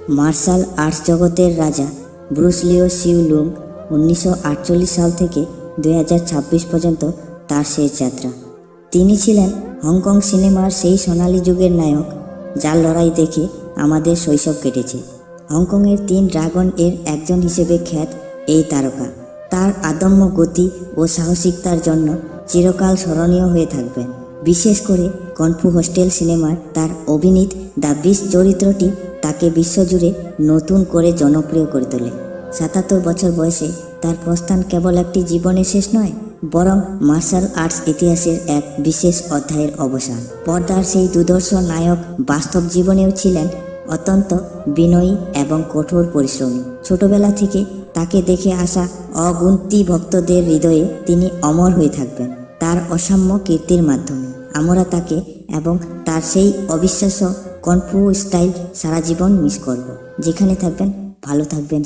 Martial arts জগতের রাজা Bruce লিও see you লুং 1948 সাল থেকে 2026 পর্যন্ত তার শেষ যাত্রা। তিনি ছিলেন হংকং সিনেমার সেই সোনালী যুগের নায়ক যার লড়াই দেখে আমাদের শৈশব কেটেছে। হংকংয়ের 3 ড্রাগন এর একজন হিসেবে খ্যাত এই তারকা তার আদম্য গতি ও সাহসিকতার জন্য চিরকাল স্মরণীয় হয়ে থাকবেন। বিশেষ করে কনফু হোস্টেল সিনেমার তার অভিনীত দ্য বিস্ট চরিত্রটি তাকে বিশ্বজুড়ে নতুন করে জনপ্রিয় করে তোলে। 77 বছর বয়সে তার প্রস্থান কেবল একটি জীবনের শেষ নয়, বরং মার্শাল আর্টস ইতিহাসের এক বিশেষ অধ্যায়ের অবসান। পর্দার সেই দুর্ধর্ষ নায়ক বাস্তব জীবনেও ছিলেন অত্যন্ত বিনয়ী এবং কঠোর পরিশ্রমী। ছোটবেলা থেকে তাকে দেখে আসা অগুন্তি ভক্তদের হৃদয়ে তিনি অমর হয়ে থাকবেন তার অসাম্য কীর্তির মাধ্যমে। আমরা তাকে এবং তার সেই অবিশ্বাস্য কনফু স্টাইল সারা জীবন মিস করব। যেখানে থাকবেন ভালো থাকবেন।